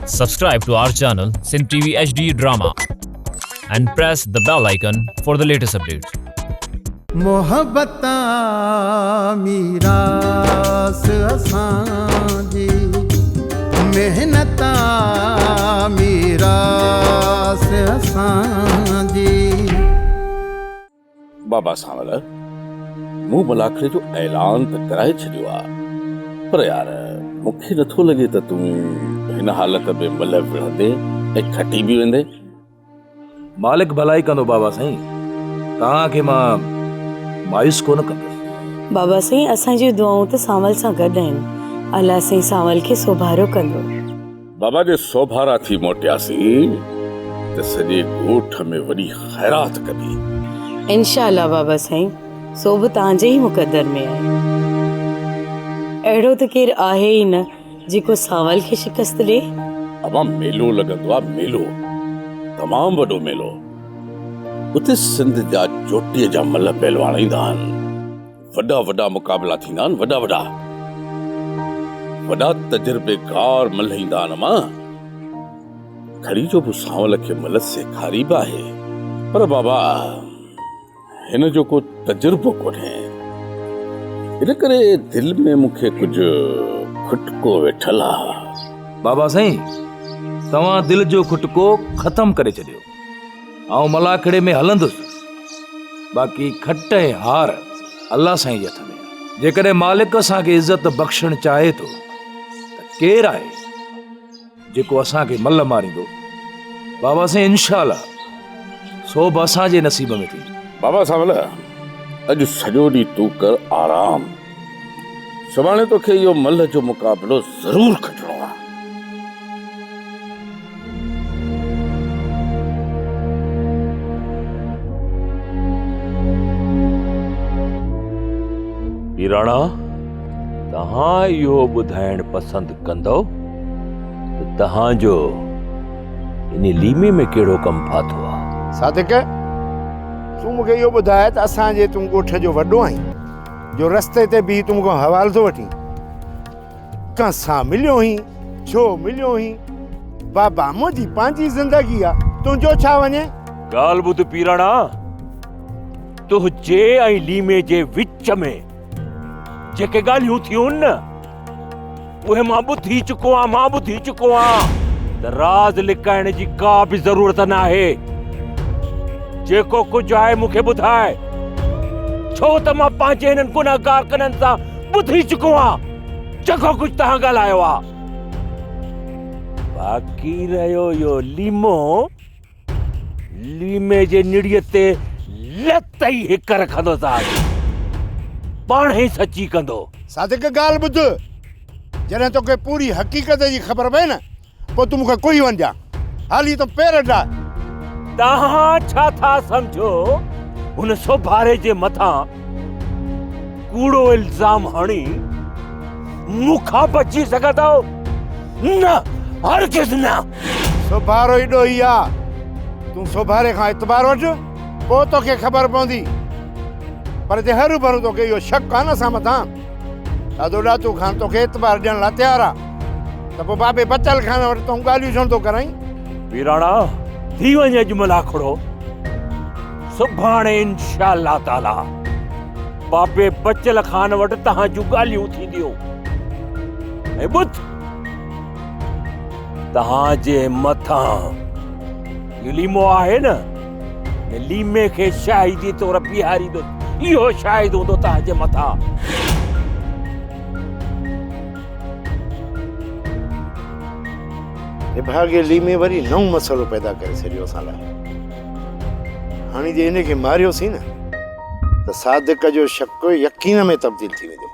Subscribe to our channel Sindh TV HD Drama and press the bell icon for the latest updates. मोहब्बता मीरास असांजी मेहनता मीरास असांजी। बाबा सावल मूं मलाखड़े जो ऐलान त कराए छॾियो आहे, पर यार मूंखे नथो लॻे त तूं हिन हालत में मल विढ़ंदे ऐं खटी बि वेंदे। मालिक भलाई कंदो बाबा साईं, तव्हांखे मां मायूस कोन कंदुसि। बाबा साईं, असांजी दुआऊं त सावल सां गॾु आहिनि। अल्लाह साईं सावल खे सोभारो कंदो। बाबा जे सोभारा थी मोटियासीं त सॼे ॻोठ में वॾी ख़ैरात कबी। इंशाअल्लाह बाबा साईं, सो बि तव्हांजे ई मुक़दर में आहे। अहिड़ो त केरु आहे ई न जेको सावल खे शिकस्त ॾे। अमा मेलो लॻंदो आहे, मेलो तमामु वॾो मेलो। उते सिंध जा चोटीअ जा मल पहलवान ईंदा आहिनि, वॾा वॾा मुक़ाबला थींदा आहिनि, वॾा वॾा तजुर्बेकार मल ईंदा आहिनि। मां खड़ी जो बि सावल खे मल सेखारी बि आहे, पर बाबा हिन जो को तजुर्बो कोन्हे। इन करे दिलि में मूंखे कुझु खुटको वेठल आहे। बाबा साईं, तव्हां दिलि जो खुटको ख़तम करे छॾियो। आउं मलाखड़े में हलंदुसि, बाक़ी खट ऐं हार अल्लाह साईं जे हथ में आहे। जेकॾहिं मालिक असांखे इज़त बख़्शण चाहे थो त केरु आहे जेको असांखे मल मारींदो? बाबा साईं, इंशाअल्लाह सो बि असांजे नसीब में थी। बाबा सावल, अॼु सॼो ॾींहुं तूं कर आराम। सुभाणे तोखे इहो मल जो मुक़ाबिलो ज़रूर खटणो आहे। हीराणा, तव्हां इहो ॿुधाइण पसंदि कंदो त तव्हांजो इन लीमे में कहिड़ो कमु फाथो आहे? सादिक, तूं मूंखे इहो ॿुधाए त असांजे तूं ॻोठ जो वॾो आहीं, जो रस्ते ते बि तूं मूंखां हवालो थो वठी। कंहिंसां मिलियो हुई, छो मिलियो हुई? बाबा, मुंहिंजी पंहिंजी ज़िंदगी आहे, तुंहिंजो छा वञे? ॻाल्हि ॿुध पीराणा, तुंहिंजे ऐं लीमे जे विच में जेके ॻाल्हियूं थियूं न, उहे मां ॿुधी चुको आहियां। त राज़ लिकाइण जी का बि ज़रूरत न आहे। जेको कुझु आहे मूंखे ॿुधाए, छो त मां पंहिंजे हिननि गुनाहगार कननि सां ॿुधी चुको आहियां जेको कुझु तव्हां ॻाल्हायो आहे। बाक़ी रहियो इहो लीमो, लीमे जे निड़ीअ ते लत ई हिक रखंदो साहिब, पाण ई सची कंदो। सादिक, ॻाल्हि ॿुध, जॾहिं तोखे पूरी हक़ीक़त जी ख़बर पए न, पोइ तूं मूंखे कोई वञा हाली तो पेर डाल। तव्हां छा था सम्झो हुन सोभारे जे मथां कूड़ो इल्ज़ाम हणी मूंखां बची सघंदो? न, हरगिज़ न। सोभारो एॾो ई आहे, तूं सोभारे खां इतबार वठ, पोइ तोखे ख़बर पवंदी। पर जे हरू भरू तोखे इहो शक आहे न असां मथां, ॾाढो ॾातू खान तोखे इतबार ॾियण लाइ तयारु आहे, त पोइ बाबे बचल खान वटि तूं ॻाल्हियूं छो थो कराई? वीराणा, थी वञे अॼु मलाखड़ो, सुभाणे इंशाअल्लाह ताला बाबे बचल खान वटि तव्हां जूं ॻाल्हियूं थींदियूं। ऐं ॿुध, तव्हांजे मथां इहो लीमो आहे न, लीमे खे शाहिदी तौर बीहारींदो, इहो शाहिद हूंदो तव्हांजे मथां। भागे लीमे वरी नओं मसलो पैदा करे छॾियो असां लाइ। हाणे जे इनखे मारियोसीं न, त सादिक जो शक यकीन में तब्दील थी वेंदो।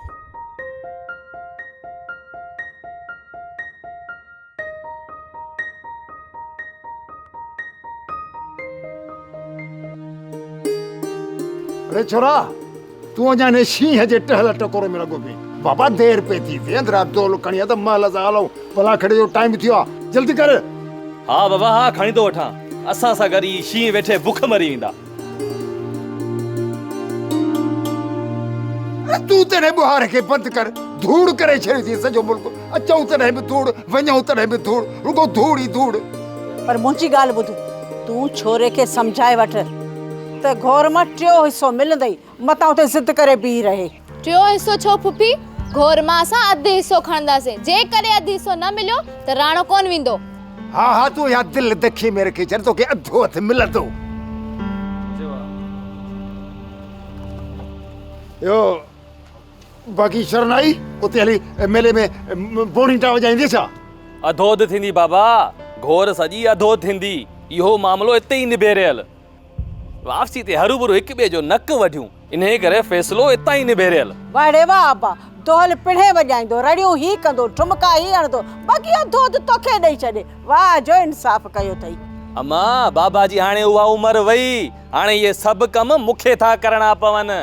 अरे छोरा, तू अञा ने शींहं जे टहल टकोर में लॻो पई। बाबा, देर पे थी वेंद्रा दोल खणी त महल सां हलूं, भला खड़े जो टाइम थियो आहे, जल्दी कर। हा बाबा, हा खणी थो वठां। असां सां गॾु ई शींहं वेठे बुख मरी वेंदा। तू तेरे बुहार खे बंदि कर, धूड़ करे छॾी थी सॼो मुल्क। अचूं तॾहिं बि धूड़, वञूं तॾहिं बि धूड़, रुगो धूड़ ई धूड़। पर मुंहिंजी ॻाल्हि ॿुध, तूं छोरे खे सम्झाए वठ त घोर मां 3 हिसो मिलंदई, मतां उते ज़िद करे बीह रहे। 3 हिसो छो फुफी? घोर मां असां अधु हिसो खणंदासीं। जे करे अधु हिसो न मिलियो त राणो कोन वेंदो। हा हा, तूं या दिल दखी में रखी छॾ, तोखे अधो हथ मिलंदो। यो बाक़ी शरनाई उते हली मेले में बोणी टा वजाईंदी छा? अधोद थींदी बाबा, घोर सॼी अधोद थींदी। इहो मामलो इते ई निबेरियल। वापसी ते हरूभरू हिक ॿिए जो नक वढियूं, इन्हे करे फ़ैसिलो इतां ई निबेरियल। वाड़े वाह अब्बा, दोहल पिणे वॼाईंदो, रड़ियूं ही कंदो, ठुमका ही हणंदो, बाक़ी अधोद तोखे ॾेई छॾे। वाह जो इंसाफ़ कयो अथई। अम्मा, बाबा जी हाणे उहा उमिरि वई, हाणे इहे सभु कम मूंखे था करणा पवनि।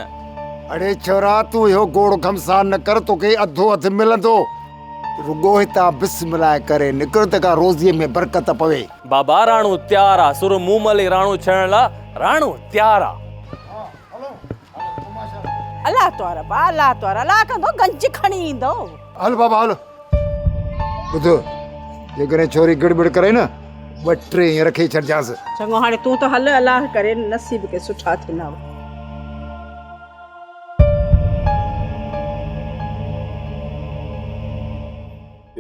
अड़े छोरा, तूं इहो गोड़ घमसान न कर, तोखे अधो हथ मिलंदो। रुगो हितां बिस्मिल्लाह करे निकिर त का रोज़ीअ में बरकत पवे। बाबा राणो तयार आ, सुर मुंह मले राणो छॾण लाइ राणो तयार आ। अल्लाह तोरा बा, अल्लाह तोरा, अल्लाह कंदो गंज खणी ईंदो। हल बाबा हल। ॿुध, जेकॾहिं छोरी गड़बड़ करे न, 2-3 ईअं रखे छॾिजांसि। चङो, हाणे तूं त हल, अल्लाह करे नसीब के सुठा थींदा।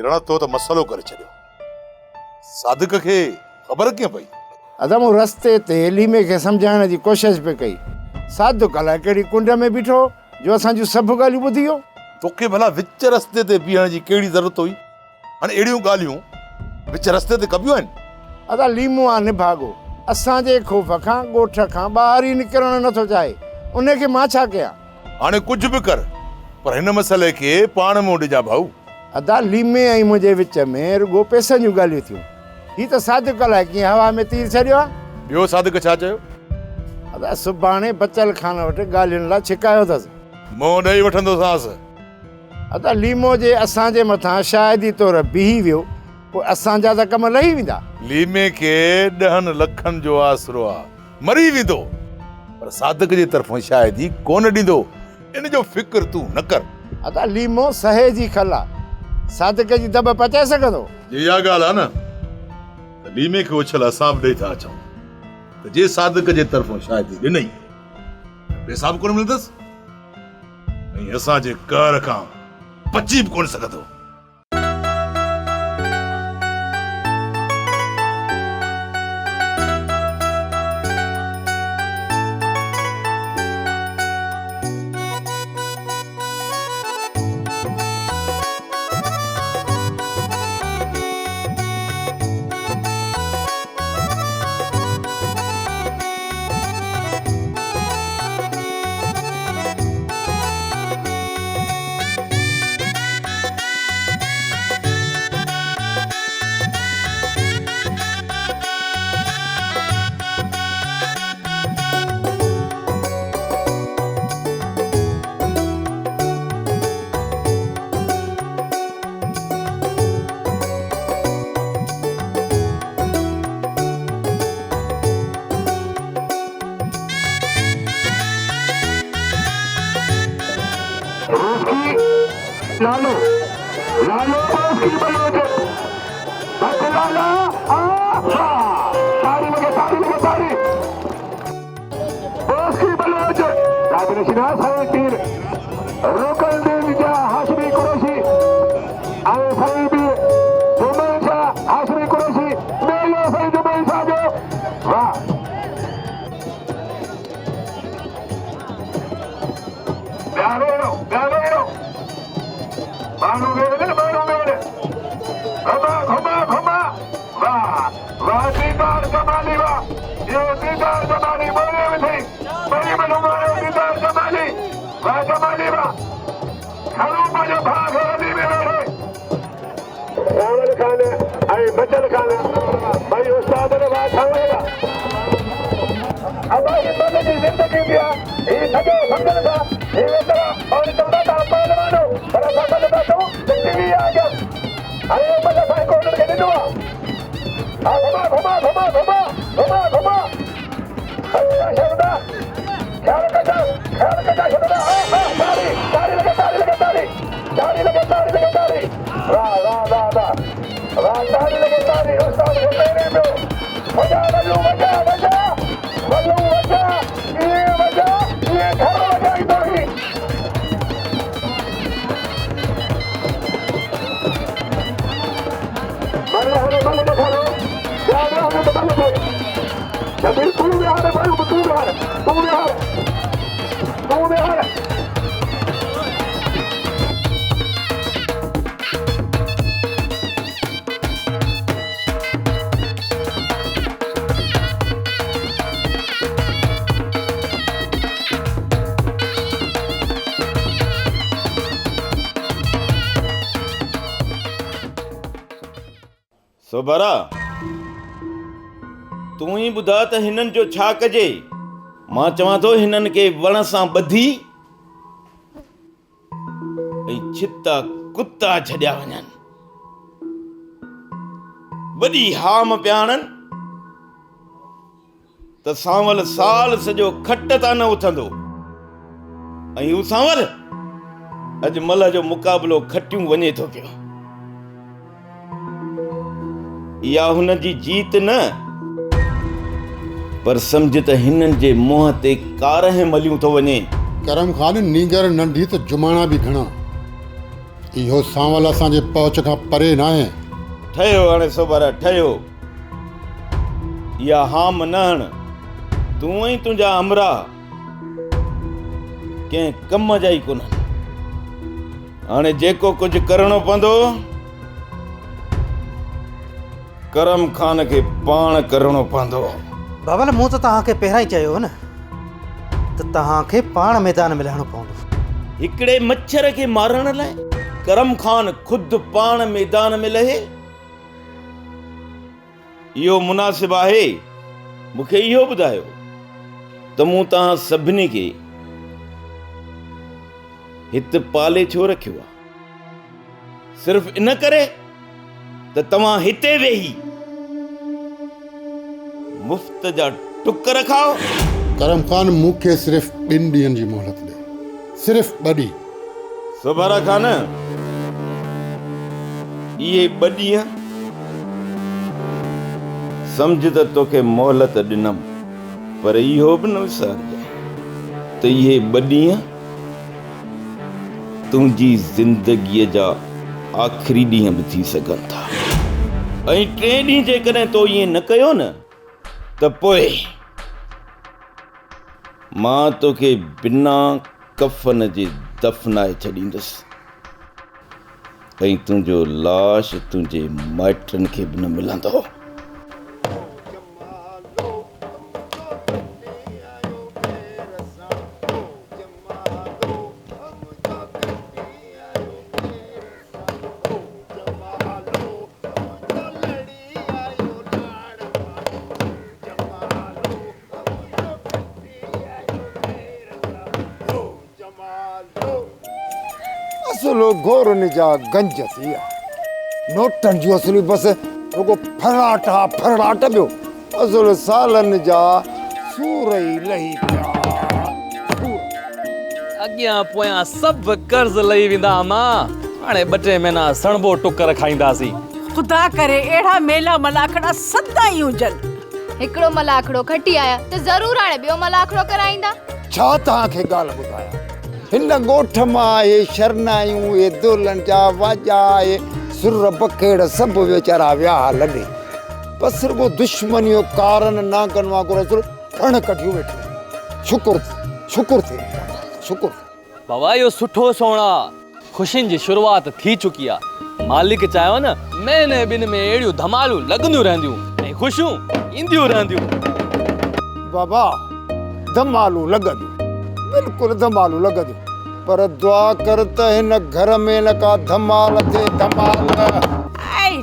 रणा तो त मसलो करे छॾियो। सादिक खे ख़बर कीअं पई? अदा मूं रस्ते ते लीमे खे सम्झाइण जी कोशिश पे कई। सादिक अलाए कहिड़ी कुंड में बीठो जो असां जूं सभु ॻाल्हियूं ॿुधी वियो। तोखे भला विच रस्ते ते बीहण जी कहिड़ी ज़रूरत हुई? हाणे अहिड़ियूं ॻाल्हियूं विच रस्ते ते कबियूं आहिनि? अदा लीमो आहे निभागो, असांजे ख़ौफ़ खां ॻोठ खां ॿाहिरि ई निकिरणु नथो चाहे। उनखे मां छा कयां? हाणे कुझु बि कर, पर हिन मसइले खे पाण में ॾिजा भाऊ। अदा लीमे ऐं मुंहिंजे विच में रुगो पैसनि जूं ॻाल्हियूं थियूं। ही त सादिक अलाए कीअं हवा में तीर छॾियो आहे। ॿियो सादिक छा चयो? अदा सुभाणे बचल खान वटि ॻाल्हियुनि लाइ छिकायो अथसि। मुंहुं ॾेई वठंदोसांसि। अदा लीमो जे असांजे मथां शायदि तौर बीही वियो, पोइ असांजा त कम लही वेंदा। लीमे खे 10 लखनि जो आसरो आहे, मरी वेंदो, पर सादिक जे तरफ़ां शायदि ई कोन ॾींदो। इन जो फिक्र तूं न कर। अदा लीमो सहे जी खला, सादिक जी दॿ पचाए सघंदो? इहा ॻाल्हि आहे न, त लीमे खे उछल असां बि ॾेई था अचूं, त जे सादिक जे तरफ़ां शायदि ॾिनई पेशाब कोन मिलंदसि, ऐं असांजे कहर खां बची बि कोन सघंदो। लालो लालो उसकी बलोच बस लाला सारी उसकी बलोच राजन शिनास है तीर रोकल देव जा हाशमी कुरैशी आए सही भी जुबैर शाह हाशमी कुरैशी मेलो सही जुबैर शाह जो वाह प्यारो मानो मेरे घुमा वाह दीदार जमाली वाह ये दीदार जमाली बोले में थी बड़ी मनोमारे दीदार जमाली वाह खड़ू मुझे भाग होली में रहे रावल खान आई बचल खान भाई उस्ताद ने बात होगा अब ये बंदे की जिंदगी दिया ये सजो संगल था ये वेतरा और चलता था पहलवानों बड़ा संगल था तो टीवी आ गया अरे बड़ा भाई को उधर के दुआ घुमा अच्छा शब्दा ख्याल कटा शब्दा ताली लगे वाह वाह वाह वाह वाह ताली लगे ताली उस्ताद के पेरे में वजा वजू वजा वजा वजू वजा ये घर वजा की तोड़ी बल्ले देखो याद रखो तो बल्ले जब तू बिहार है भाई तू बिहार सोबारा तू ही ॿुधा त हिननि जो छा कजे। मां चवां थो हिननि खे वण सां ॿधी ऐं छिता कुत्ता छॾिया वञनि। वॾी हाम पिया हणनि त सांवल साल सॼो खट तां न उथंदो ऐं हू सांवल अॼु मल जो मुक़ाबिलो खटियूं वञे थो पियो। इहा हुन जी जीत न, पर सम्झ त हिननि जे मुंहं ते कारह मलियूं थो वञे। करम खान नीगर नंढी त जुमाणा बि घणा। इहो सांवल असांजे पहुच खां परे न आहे। ठहियो हाणे सोबारा ठहियो। इहा हाम न हण। तूं ऐं तुंहिंजा हमरा कंहिं कम जा ई कोन्हनि। हाणे जेको कुझु करणो पवंदो करम खान खे पाण करणो पवंदो। बाबा मूं त तव्हांखे पहिरां ई चयो न त तव्हांखे पाण मैदान में लहणो पवंदो। हिकिड़े मच्छर खे मारण लाइ करम खान खुद पाण मैदान में लहे? इहो मुनासिब आहे? मूंखे इहो ॿुधायो त मूं तव्हां सभिनी खे हिते पाले छो रखियो आहे? सिर्फ़ इन करे त तव्हां हिते वेही मुफ़्त जा टुकर खाओ। करम खान मूंखे सिर्फ़ 2 ॾींहंनि जी मोहलत ॾे, सिर्फ़ 2 ॾींहं। सोबारा खान इहे 2 ॾींहं सम्झ त तोखे मोहलत ॾिनमि, पर इहो बि न विसारजांइ त इहे 2 ॾींहं तुंहिंजी ज़िंदगीअ जा आख़िरी ॾींहं बि थी सघनि था। ऐं 3 ॾींहं जेकॾहिं तो ईअं न कयो न त पोइ मां तोखे बिना कफ़न जे दफ़नाए छॾींदुसि ऐं तुंहिंजो लाश तुंहिंजे माइटनि खे बि न मिलंदो। असलो घोर निजा गंज थी नोटन जो असली बस रुगो फरलाटा बियो असलो सालन जा सूर ही लही पिया। अॻियां पोयां सभु कर्ज़ लही वेंदा मां। हाणे 2-3 महीना सणबो टुकर खाईंदासीं। खुदा करे अहिड़ा मेला मलाखड़ा सदा ई हुजनि। हिकिड़ो मलाखड़ो खटी आया त ज़रूर हाणे ॿियो मलाखड़ो कराईंदा। छा तव्हांखे ॻाल्हि ॿुधायां? हिन ॻोठ मां ये शरनायूं ये दुल्हन जा वाजा ये सुर बखेड़ सभु वीचारा विया लॾे। बस रुगो दुश्मनियो कारण ना कनवा को रसूल खण कढियो वेठो। शुक्र थे। बाबा इहो सुठो सोणा ख़ुशियुनि जी शुरूआत थी चुकी आहे। मालिक चाहियो न महीने 2 में अहिड़ियूं धमालूं लॻंदियूं रहंदियूं ऐं ख़ुशियूं ईंदियूं रहंदियूं। बाबा धमालूं लॻंदियूं, बिल्कुलु धमालूं लॻंदियूं, पर दुआ कर त हिन घर में न का धमाल थे। धमाल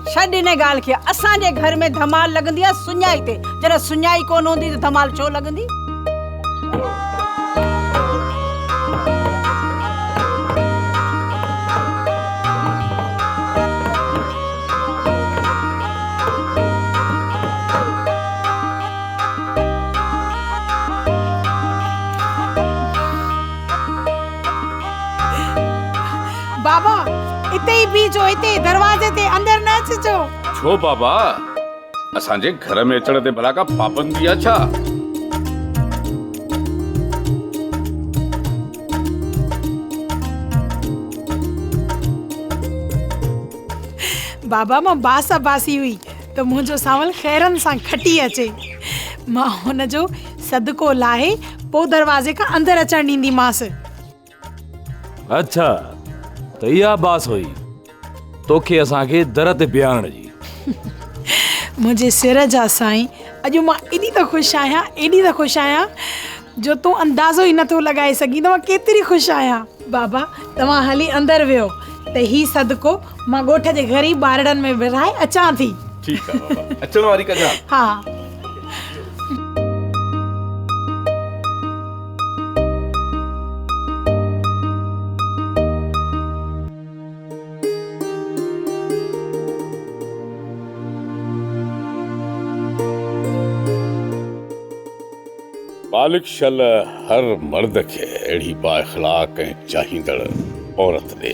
छॾ हिन ॻाल्हि खे। असांजे घर में धमाल लॻंदी आहे सुञाई ते। जॾहिं सुञाई कोन हूंदी त धमाल छो लॻंदी? बाबा इते ही भी जो हिते दरवाजे ते अंदर न अचिजो। छो बाबा, असांजे घर में अचण ते भला का पाबंदी आहे छा? बाबा मां बासा बासी हुई त मुंहिंजो सावल खैरन सां खटी अचे। मां हुनजो सदको लाहे पोइ दरवाजे खां अंदर अचण ॾींदीमांसि। अच्छा, त इहा बास हुई तोखे असांखे दर ते बीहारण जी। मुंहिंजे सिर जा साईं, अॼु मां एॾी त ख़ुशि आहियां, एॾी त ख़ुशि आहियां जो तूं अंदाज़ो ई नथो लॻाए सघीं त मां केतिरी ख़ुशि आहियां। बाबा तव्हां हली अंदरि वियो त ही सदको मां ॻोठ जे ग़रीब ॿारड़नि में विराए अचां थी। ठीकु आहे बाबा, अचण वारी कजां। हा। मालिक शल हर मर्द खे अहिड़ी बाइख़लाक ऐं चाहींदड़ औरत ॾे।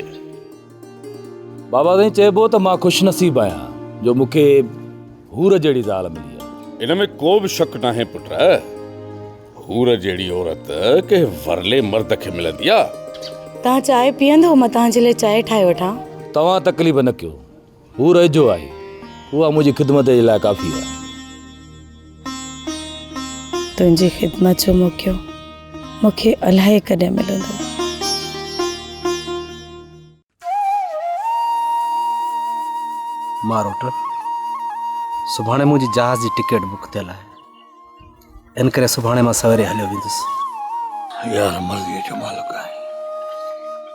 बाबा साईं चइबो त मां ख़ुशि नसीब आहियां जो मूंखे हूर जहिड़ी ज़ाल मिली आहे। इन में को बि शक नाहे पुट। हूर जहिड़ी औरत के वरले मर्द खे मिलंदी आहे। तव्हां चांहि पीअंदो? मां तव्हांजे लाइ चांहि ठाहे वठां। तव्हां तकलीफ़ न कयो, हूर जो आहे, उहा मुंहिंजी ख़िदमत जे लाइ काफ़ी आहे। तुंहिंजी ख़िदमत जो मौक़ो मूंखे अलाए कॾहिं मिलंदो। मारोट, सुभाणे मुंहिंजी जहाज़ जी टिकट बुक थियल आहे, इन करे सुभाणे मां सवेरे हलियो वेंदुसि। यार मर्ज़ीअ जो मालिक आहे।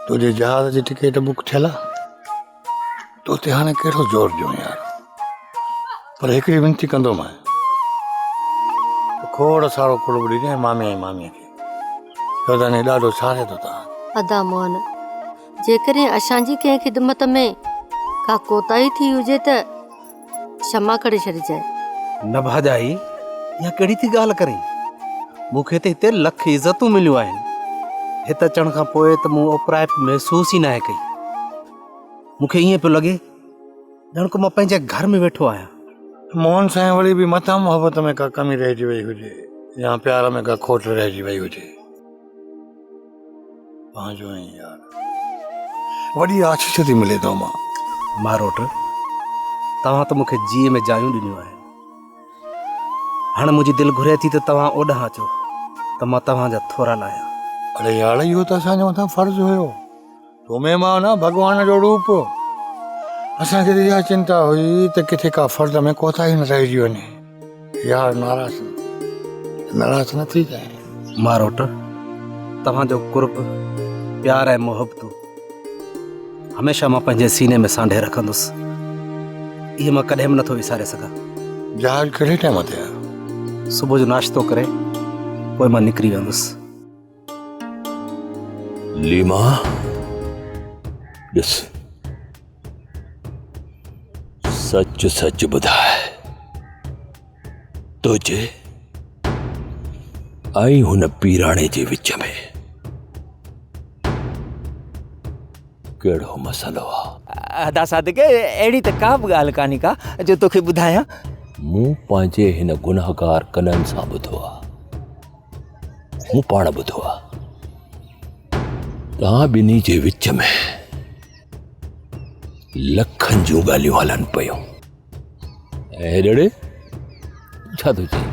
तुंहिंजे जहाज़ जी टिकट बुक थियल आहे, तो ते हाणे कहिड़ो ज़ोर ॾियो यार। पर हिकिड़ी विनती कंदो मां, खोड़ सारो कुड़ब ॾिजांइ मामीअ ऐं मामीअ खे, छो त हाणे ॾाढो सारे थो तव्हां। अदा मोहन, जेकॾहिं असांजी कंहिं ख़िदमत में का कोताही थी हुजे त क्षमा करे छॾिजांइ। न भाॼाई, इहा कहिड़ी थी ॻाल्हि करीं? मूंखे त हिते लख इज़तूं मिलियूं आहिनि। हिते अचण खां पोइ त मूं ओपराइप महसूस ई नाहे कई। मूंखे ईअं पियो लॻे ॼण को मां पंहिंजे घर में वेठो आहियां। मोहन साईं वरी बि मथां मोहबत में का कमी रहिजी वई हुजे या प्यार में का खोट रहिजी वई हुजे, पंहिंजो ई यार वॾी आशीष थी मिले थो। मारोट, तव्हां त मूंखे जीअ में जायूं ॾिनियूं आहिनि। हाणे मुंहिंजी दिलि घुरे थी त तव्हां ओॾां अचो त मां तव्हांजा थोरा लाहियां। अरे यार, इहो त असांजो मथां फर्ज़ु हुयो। तूं महिमान आहे, भॻवान जो रूप। असांखे त इहा चिंता हुई त किथे का फर्ज़ में कोताही न रहिजी वञे। यार नाराज़ न थी जाए। मारोट, तव्हांजो कुर्ब, प्यार ऐं मोहबतूं हमेशह मां पंहिंजे सीने में सांढे रखंदुसि। इहे मां कॾहिं बि नथो विसारे सघां। जहाज कहिड़े टाइम ते आहे? सुबुह जो नाश्तो करे पोइ मां निकिरी वेंदुसि। लीमा, ॾिस, सच सच ॿुधाए, तुझे ऐं हुन पीराणे जे विच में कहिड़ो मसलो आहे? अदा सादिक, अहिड़ी त का बि ॻाल्हि कान्हे का जो तोखे ॿुधायां। मूं पंहिंजे हिन गुनाहगार कननि सां ॿुधो आहे, मूं पाण ॿुधो आहे, तव्हां ॿिन्ही जे विच में लखनि जूं ॻाल्हियूं हलनि पियूं। ऐं ॾेड़े, छा थो चई?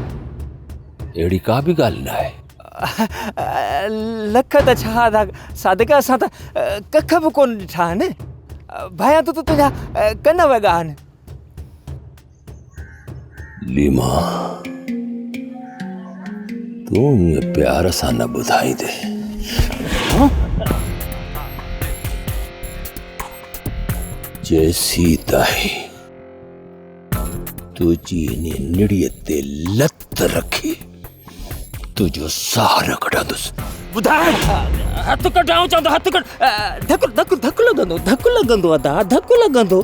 अहिड़ी का बि ॻाल्हि न आहे। लख त छा अदा सादिक, असां त कख बि कोन ॾिठा आहिनि। भाया तूं त तुंहिंजा कन वॻा आहिनि। लीमा, तूं ईअं प्यार सां न ॿुधाईंदे। जैसी ताईं तुझी इन निड़ीअ ते लत रखी तुझो साह न कढंदुसि। ॿुधाए, हथु कढाऊं चवंदो, हथु कढ। धकु लॻंदो अदा, धकु लॻंदो।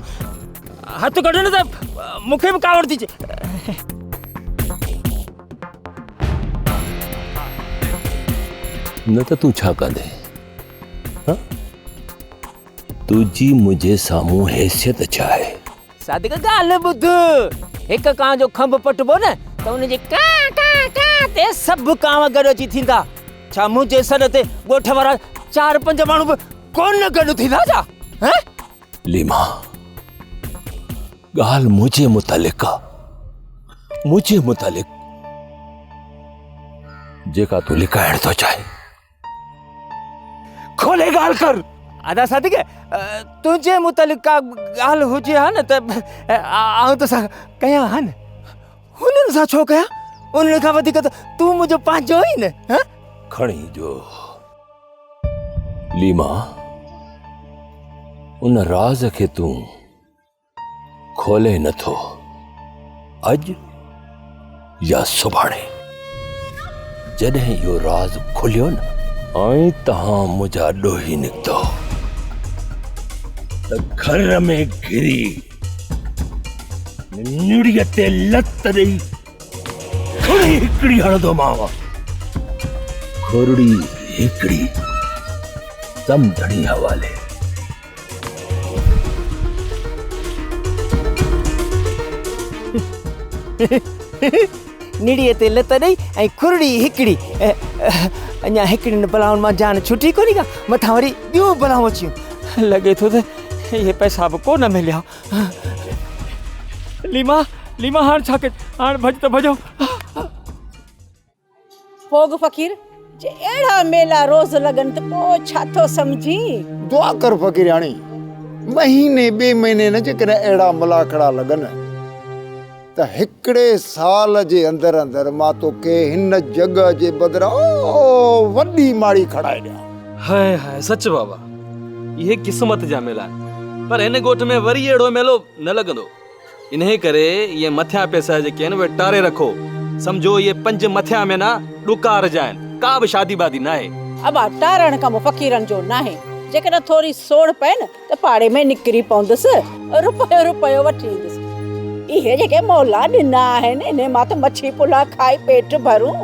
हथु कढ न त मूंखे बि कावड़ थी अचे। न त तूं छा कंदे? तुझी मुझे सामूं हैसियत छा आहे? सादिक ॻाल्हि ॿुध, हिक कांव जो खंभ पटबो न त उनजे का का का ते सभु कांव गॾु अची थींदा। छा मुंहिंजे सर ते ॻोठ वारा 4-5 माण्हू बि कोन गॾु थींदा छा? हैं? लीमा, ॻाल्हि मुंहिंजे मुतालिक़ आहे, मुंहिंजे मुतालिक़ जेका तूं लिकाइण थो चाहे। खोले ॻाल्हि कर। अदा सादिक, तुंहिंजे मुतालिक़ का ॻाल्हि हुजे हा न त आउं तोसां कयां हा न। हुननि सां छो कयां? उन्हनि खां वधीक त तूं मुंहिंजो पंहिंजो ई न। हैं? खणी जो लीमा, उन राज़ खे तूं खोले नथो अॼु या सुभाणे। जॾहिं इहो राज़ खुलियो न ऐं तव्हां मुंहिंजा ॾोही निकितो त घर में घिरी निड़ीअ ते लत ॾेई खुड़ी हिकिड़ी हणंदो मांव। खुरड़ी हिकिड़ी समझणी हवाले। निड़ीअ ते लत ॾेई ऐं खुरड़ी हिकिड़ी। अञा हिकिड़ियुनि बलाउनि मां जान छुटी कोन्हे का, मथां वरी ॿियूं बलाऊं अचियूं। लॻे थो त इहे पैसा बि कोन मिलिया। लीमा, लीमा हाणे छा कजे? हाणे भॼ त भॼो। भोग फ़कीर, जे अहिड़ा मेला रोज़ लॻनि त पोइ छा थो सम्झी? दुआ कर फ़कीराणी, महीने ॿिए महीने न जेकॾहिं अहिड़ा मलाखड़ा लॻनि त हिकिड़े साल जे अंदरि अंदरि मां तोखे हिन जॻह जे बदिरां वॾी माड़ी खणाए ॾियां। हाय हाय, सच बाबा, इहे क़िस्मत जा मेला आहिनि। पर हिन ॻोठ में वरी अहिड़ो मेलो न लॻंदो। इन्हे करे इहे मथियां पैसा जेके आहिनि उहे टारे रखो। सम्झो इहे 5 मथियां में ना ॾुकार जा आहिनि, का बि शादी बादी न आहे। अबा टारण कम फ़कीरनि जो न आहे। जेकॾहिं थोरी सोड़ पए न त पाड़े में निकिरी पवंदुसि, रुपयो रुपयो वठी ईंदुसि। इहे जेके मौला ॾिना आहिनि, इन मां त मच्छी पुला खाई पेट भरूं।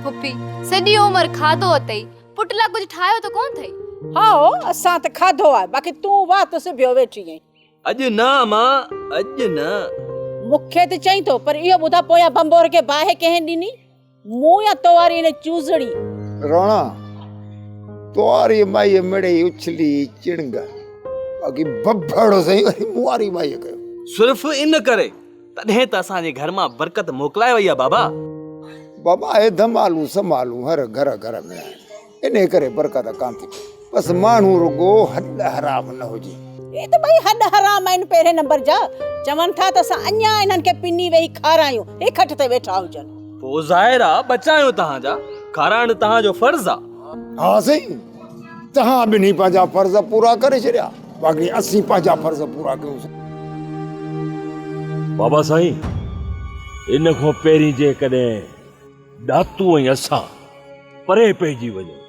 पुपी सॼी उमिरि खाधो अथई, पुट लाइ कुझु ठाहियो त कोन अथई। हाओ, असां त खाधो आहे, बाक़ी तूं वाह त सिबियो वेठी आहीं। अॼु न मां, अॼु न। मूंखे त चई थो, पर इहो ॿुधा पोयां बंबोर खे बाहि कंहिं ॾिनी? मूं या तोवारी इन चूज़ड़ी? रोणा, तोवारी माई मिड़े उछली चिणग, बाक़ी बब्बड़ो सही वरी मुआरी माई कयो। सिर्फ़ इन करे तॾहिं त असांजे घर मां बरकत मोकिलाए वई आहे बाबा। बाबा हे धमालू संभालू हर घर घर में आहिनि, इन करे बरकत कान थी। बसि माण्हू रुगो हद हराम न हुजे। ये त भई हद हराम आहिनि पहिरें नंबर जा। चवनि था त असां अञा इन्हनि खे पिनी वेही खारायूं, इकठ ते वेठा हुजनि। पोइ ज़ाहिर आहे बचायूं तव्हांजा, खाराइण तव्हांजो फर्ज़ आहे। हा सही, तव्हां ॿिन्ही पंहिंजा फर्ज़ पूरा करे छॾिया, बाक़ी असीं पंहिंजा फर्ज़ पूरा कयूं। बाबा साईं, इन खां पहिरीं जेकॾहिं ॾातू ऐं असां परे पइजी वञूं,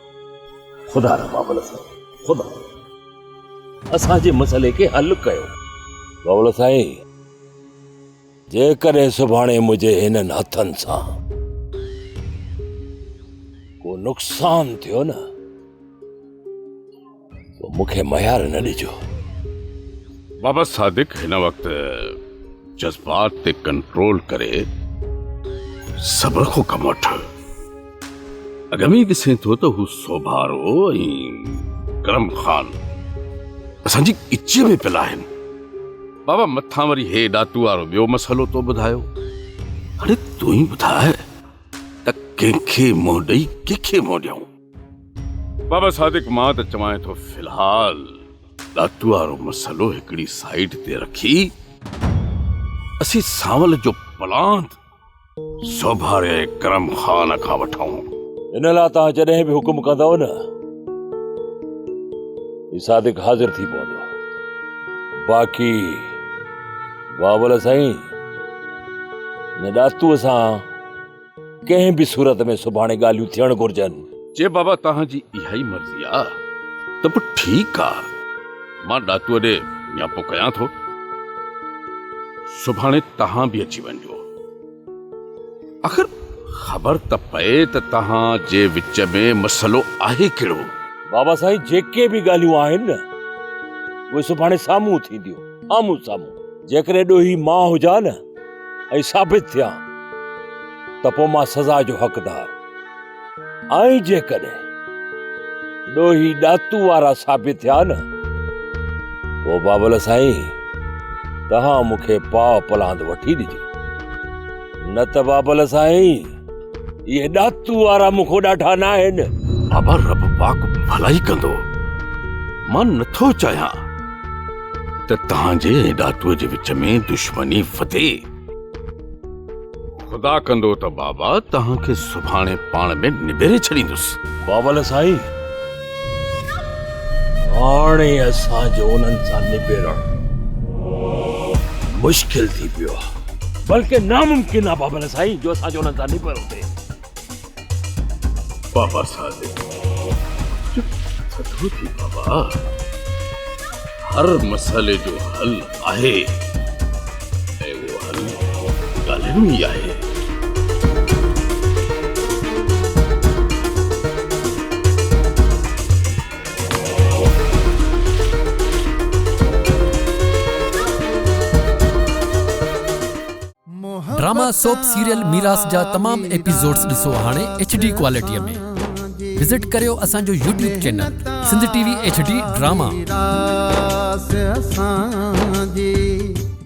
ख़ुदा र बाबल साईं, ख़ुदा असांजे मसइले खे हल कयो। बाबल साईं, जेकॾहिं सुभाणे मुंहिंजे हिननि हथनि सां को नुक़सान थियो न, तो मूंखे मयार न ॾिजो। बाबा सादिक हिन वक़्तु जज़्बात ते कंट्रोल करे सब्र को कम वठ। अगमी ॾिसे थो त हू सोभारो ऐं करम ख़ान असांजी इचे में पियल आहिनि। बाबा मथां वरी हे ॾातू वारो ॿियो मसइलो तो ॿुधायो। हाणे तूं ई ॿुधाए त कंहिंखे मुंहुं ॾेई कंहिंखे मुंहुं ॾियूं। बाबा सादिक, मां त चवां थो फ़िलहाल ॾातू वारो मसइलो हिकिड़ी साइड ते रखी असीं सावल जो पलांत सोभारे करम ख़ान खां वठूं। इन लाइ तव्हां जॾहिं बि हुकुम कंदव न, सादिक हाज़िर थी पवंदो। बाक़ी बाबल साईं, न ॾातूअ सां कंहिं बि सूरत में सुभाणे ॻाल्हियूं थियण घुरजनि। जे बाबा तव्हांजी इहा ई मर्ज़ी आहे त पोइ ठीकु आहे, मां ॾातूअ ॾे न्यापो कयां थो। सुभाणे तव्हां बि अची वञिजो। आख़िर ख़बर त पए त तव्हां जे विच में मसइलो आहे कहिड़ो। बाबा साईं, जेके बि ॻाल्हियूं आहिनि न, उहे सुभाणे साम्हूं थींदियूं आम्हूं साम्हूं। जेकॾहिं ॾोही मां हुजां न ऐं साबित थियां त पोइ मां सज़ा जो हक़दार, ऐं जेकॾहिं ॾोही ॾातू वारा साबित थिया न पोइ बाबल साईं तव्हां मूंखे पाव पलांद वठी ॾिजो, न त बाबल साईं इहे ॾातू वारा मूंखों ॾाढा न आहिनि। बाबा रब पाक भलाई कंदो। मां नथो चाहियां त तव्हांजे ॾातूअ जे विच में दुश्मनी वधे। ख़ुदा कंदो त बाबा तव्हांखे सुभाणे पाण में निबेरे छॾींदुसि। बाबल साईं हाणे असांजो उन्हनि सां निबेरणु मुश्किल थी पियो आहे, बल्कि नामुमकिन आहे बाबल साईं जो असांजो उन्हनि सां निबेरो थिए। बाबा सादिक थधो थी बाबा, हर मसइले जो हल आहे ऐं उहो हल ॻाल्हियुनि में ई आहे। ड्रामा सोप सीरियल मीरास जा तमाम एपिसोड्स ॾिसो हाणे HD क्वालिटीअ में। विजिट करियो असांजो YouTube channel Sindh TV HD drama.